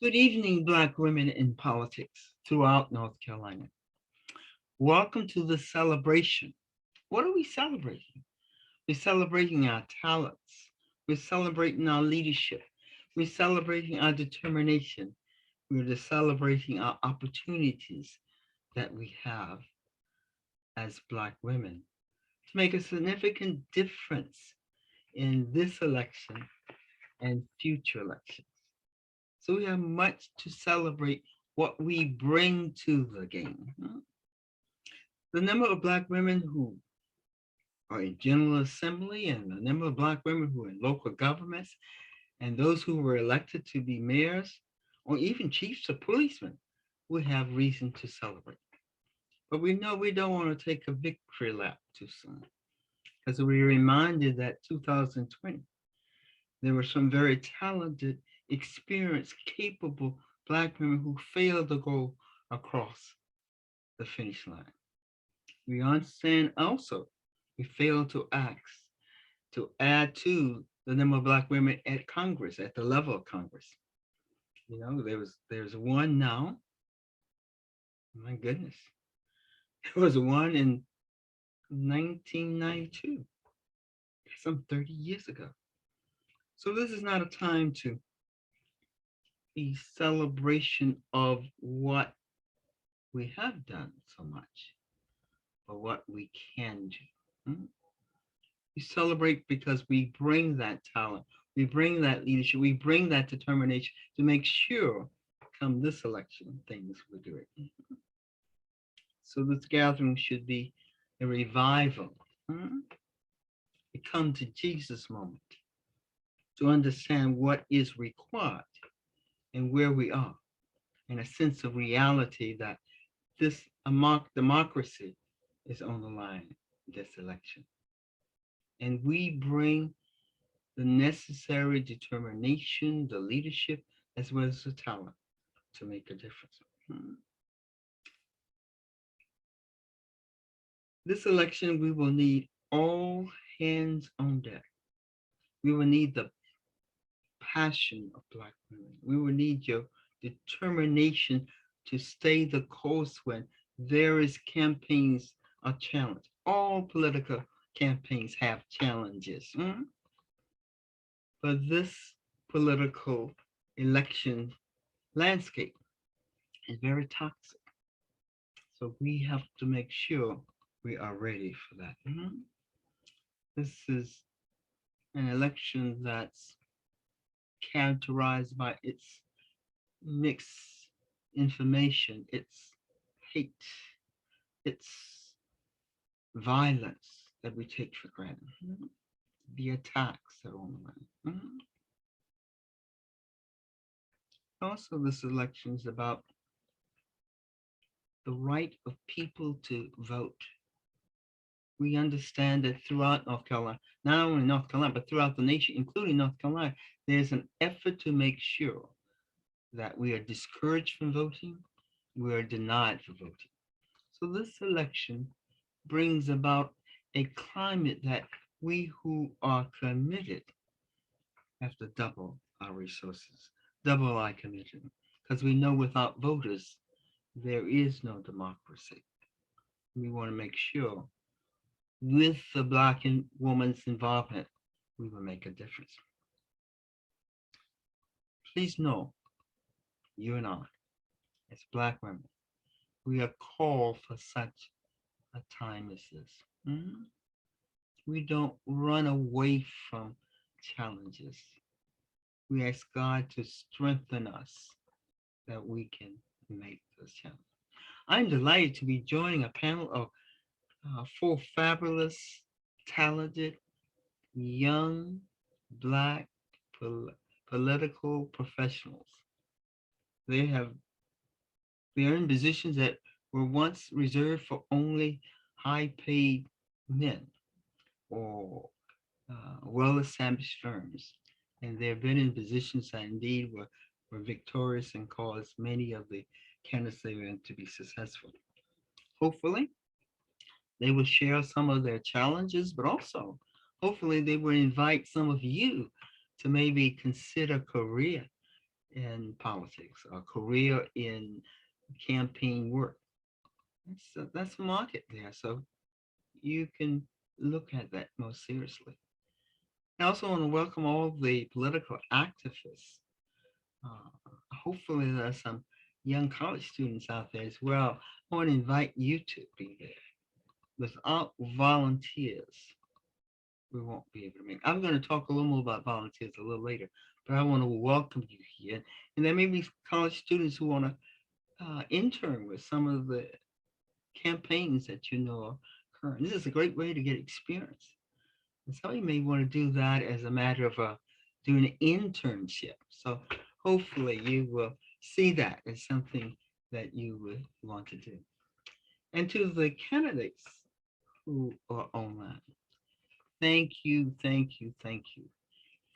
Good evening, Black women in politics throughout North Carolina. Welcome to the celebration. What are we celebrating? We're celebrating our talents. We're celebrating our leadership. We're celebrating our determination. We're just celebrating our opportunities that we have as Black women to make a significant difference in this election and future elections. So we have much to celebrate what we bring to the game. The number of Black women who are in General Assembly and the number of Black women who are in local governments and those who were elected to be mayors or even chiefs or policemen we have reason to celebrate. But we know we don't want to take a victory lap too soon because we're reminded that 2020, there were some very talented, experienced, capable Black women who failed to go across the finish line. We understand also we failed to ask to add to the number of Black women at Congress, at the level of Congress. You know, there's one now. My goodness. There was one in 1992, some 30 years ago. So this is not a time to be celebration of what we have done so much, but what we can do. We celebrate because we bring that talent, we bring that leadership, we bring that determination to make sure come this election, things will do it. So this gathering should be a revival, a come to Jesus moment to understand what is required and where we are, and a sense of reality that this democracy is on the line this election. And we bring the necessary determination, the leadership, as well as the talent to make a difference. This election, we will need all hands on deck. We will need the passion of Black women. We will need your determination to stay the course when various campaigns are challenged. All political campaigns have challenges. But this political election landscape is very toxic. So we have to make sure we are ready for that. This is an election that's characterized by its mixed information, its hate, its violence that we take for granted, the attacks that are on the land. Also, this election is about the right of people to vote. We understand that throughout North Carolina, not only North Carolina, but throughout the nation, including North Carolina, there's an effort to make sure that we are discouraged from voting, we are denied for voting. So this election brings about a climate that we who are committed have to double our resources, double our commitment, because we know without voters, there is no democracy. We want to make sure with the Black woman's involvement, we will make a difference. Please know, you and I, as Black women, we are called for such a time as this. We don't run away from challenges. We ask God to strengthen us that we can make this challenge. I'm delighted to be joining a panel of four fabulous, talented, young, Black political professionals. They're in positions that were once reserved for only high-paid men or well-established firms. And they've been in positions that indeed were victorious and caused many of the candidates they were to be successful. Hopefully, they will share some of their challenges, but also hopefully they will invite some of you to maybe consider career in politics, a career in campaign work. That's a market there. So you can look at that most seriously. I also want to welcome all the political activists. Uh, Hopefully, there are some young college students out there as well. I want to invite you to be there. Without volunteers, we won't be able to make. I'm going to talk a little more about volunteers a little later, but I want to welcome you here. And there may be college students who want to intern with some of the campaigns that you know are current. This is a great way to get experience. And so you may want to do that as a matter of doing an internship. So hopefully you will see that as something that you would want to do. And to the candidates who are online, thank you, thank you, thank you.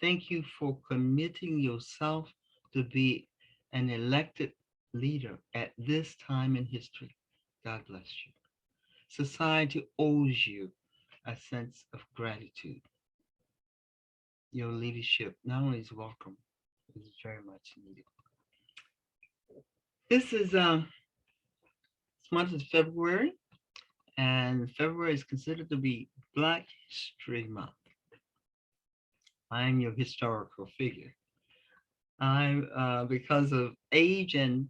Thank you for committing yourself to be an elected leader at this time in history. God bless you. Society owes you a sense of gratitude. Your leadership not only is welcome, it is very much needed. This month is February, and February is considered to be Black History Month. I am your historical figure. I'm because of age and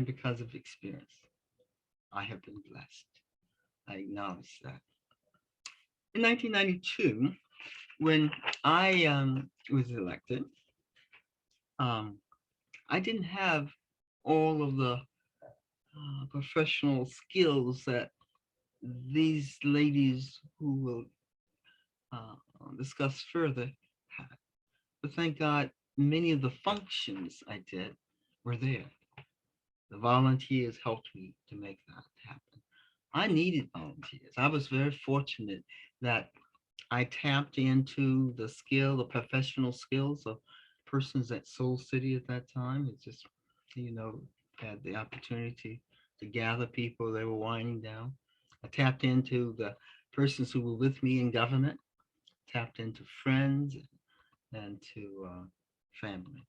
because of experience. I have been blessed. I acknowledge that. In 1992, when I was elected, um, I didn't have all of the professional skills that these ladies who will uh, discuss further had. But thank God, many of the functions I did were there. The volunteers helped me to make that happen. I needed volunteers. I was very fortunate that I tapped into the professional skills of persons at Soul City at that time. It just, you know, had the opportunity to gather people. They were winding down. I tapped into the persons who were with me in government, tapped into friends and to family.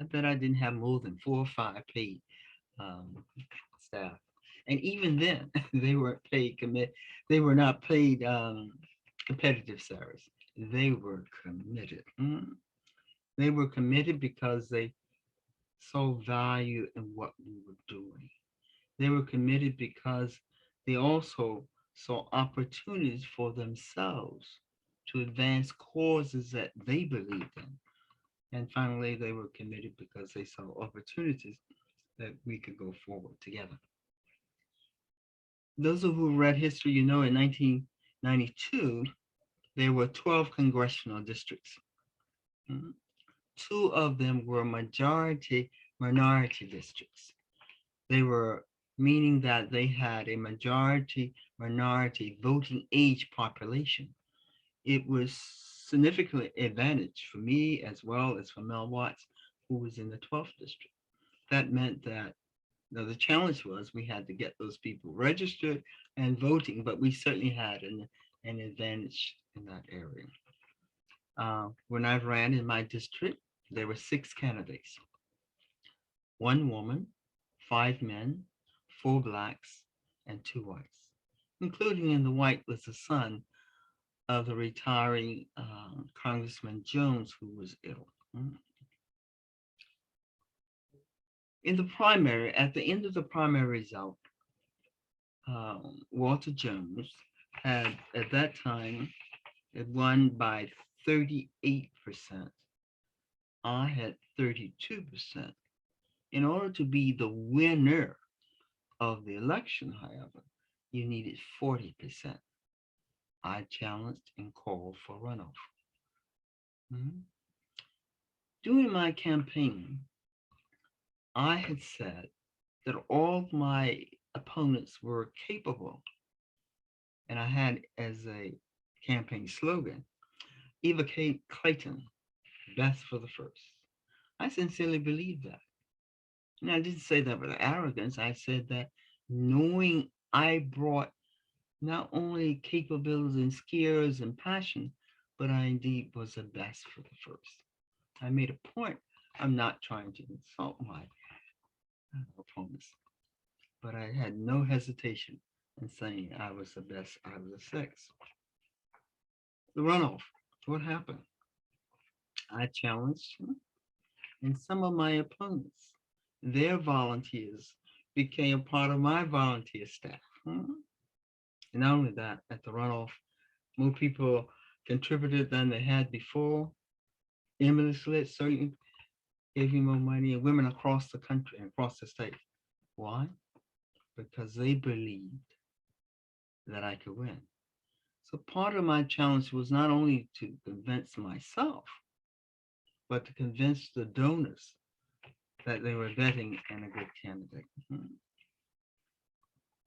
I bet I didn't have more than 4 or 5 paid um, staff. And even then, they weren't paid commit. They were not paid competitive salaries. They were committed. They were committed because they saw value in what we were doing. They were committed because they also saw opportunities for themselves to advance causes that they believed in. And finally, they were committed because they saw opportunities that we could go forward together. Those of who read history, you know, in 1992, there were 12 congressional districts. Mhm. 2 of them were majority minority districts. They were meaning that they had a majority minority voting age population. It was significantly advantage for me as well as for Mel Watts, who was in the 12th district. That meant that the challenge was we had to get those people registered and voting, but we certainly had an advantage in that area. When I ran in my district, there were 6 candidates, 1 woman, 5 men, 4 blacks, and 2 whites. Including in the white was the son of the retiring Congressman Jones, who was ill. In the primary, at the end of the primary result, Walter Jones had at that time had won by 38%. I had 32%. In order to be the winner of the election, however, you needed 40%. I challenged and called for runoff. Mhm. During my campaign, I had said that all my opponents were capable, and I had as a campaign slogan, Eva Clayton, best for the first. I sincerely believe that. And I didn't say that with arrogance. I said that knowing I brought not only capabilities and skills and passion, but I indeed was the best for the first. I made a point I'm not trying to insult my opponents, but I had no hesitation in saying I was the best out of the six. The runoff. What happened? I challenged him, and some of my opponents, their volunteers, became part of my volunteer staff. And not only that, at the runoff, more people contributed than they had before. Emily Slit certainly gave me more money, and women across the country and across the state. Why? Because they believed that I could win. So part of my challenge was not only to convince myself, but to convince the donors that they were betting in a good candidate.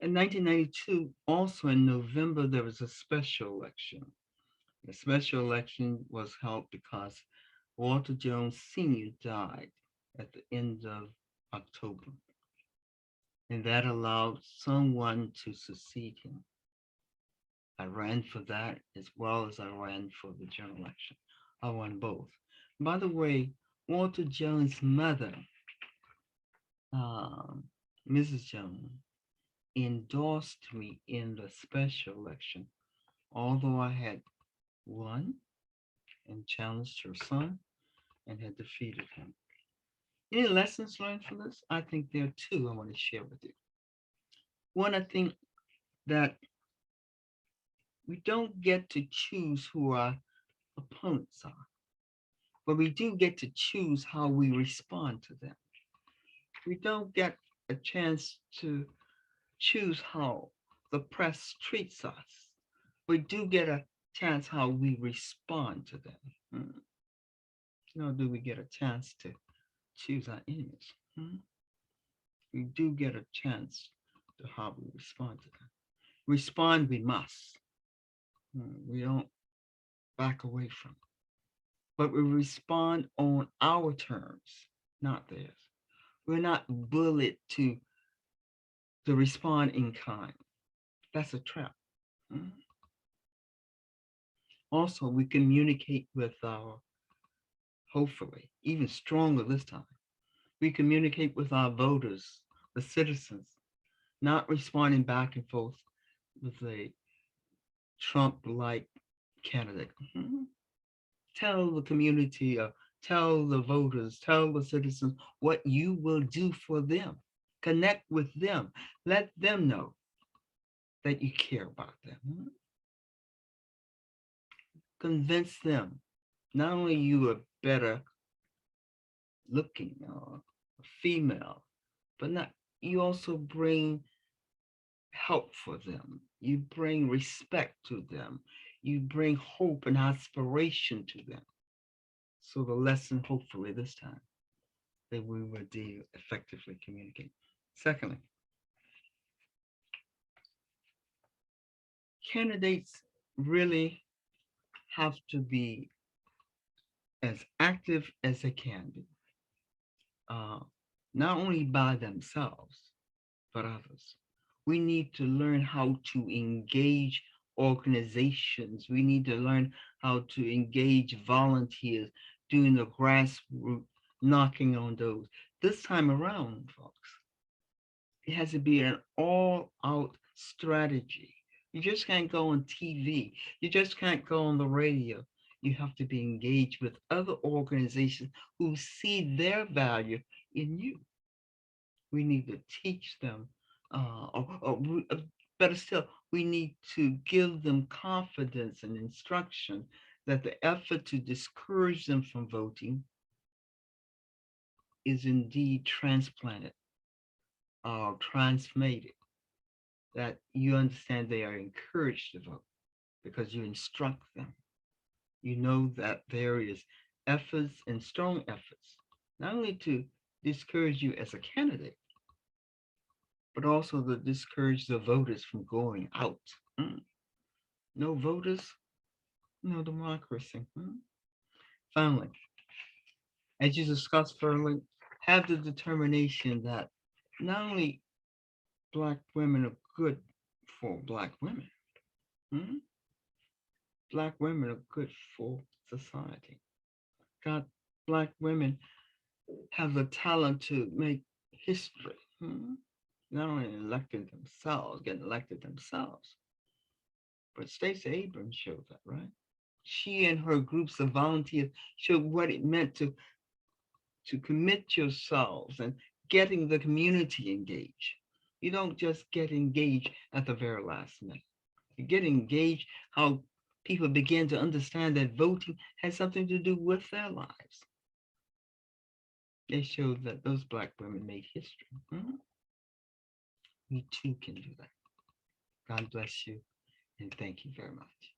In 1992, also in November, there was a special election. The special election was held because Walter Jones Sr. died at the end of October, and that allowed someone to succeed him. I ran for that as well as I ran for the general election. I won both. By the way, Walter Jones' mother, Mrs. Jones, endorsed me in the special election, although I had won and challenged her son and had defeated him. Any lessons learned from this? I think there are two I want to share with you. One, I think that we don't get to choose who our opponents are, but we do get to choose how we respond to them. We don't get a chance to choose how the press treats us. We do get a chance how we respond to them. Nor do we get a chance to choose our enemies. We do get a chance to how we respond to them. Respond we must. We don't back away from it. But we respond on our terms, not theirs. We're not bullied to respond in kind. That's a trap. Also, we communicate with our, hopefully, even stronger this time. We communicate with our voters, the citizens, not responding back and forth with a Trump-like candidate. Tell the community, tell the voters, tell the citizens what you will do for them. Connect with them. Let them know that you care about them. Convince them not only you are better looking or female, but not you also bring help for them. You bring respect to them. You bring hope and aspiration to them. So the lesson, hopefully this time, that we will do effectively communicate. Secondly, candidates really have to be as active as they can be, not only by themselves, but others. We need to learn how to engage organizations. We need to learn how to engage volunteers, doing the grassroots, knocking on doors. This time around, folks, it has to be an all-out strategy. You just can't go on TV. You just can't go on the radio. You have to be engaged with other organizations who see their value in you. We need to teach them, or better still, we need to give them confidence and instruction that the effort to discourage them from voting is indeed transplanted or transmitted, that you understand they are encouraged to vote because you instruct them. You know that there is efforts and strong efforts, not only to discourage you as a candidate, but also to discourage the voters from going out. No voters, no democracy. Finally, as you discussed earlier, have the determination that not only Black women are good for Black women, Black women are good for society. God, Black women have the talent to make history. Not only getting elected themselves, but Stacey Abrams showed that, right? She and her groups of volunteers showed what it meant to commit yourselves and getting the community engaged. You don't just get engaged at the very last minute. You get engaged how people begin to understand that voting has something to do with their lives. They showed that those Black women made history. We too can do that. God bless you and thank you very much.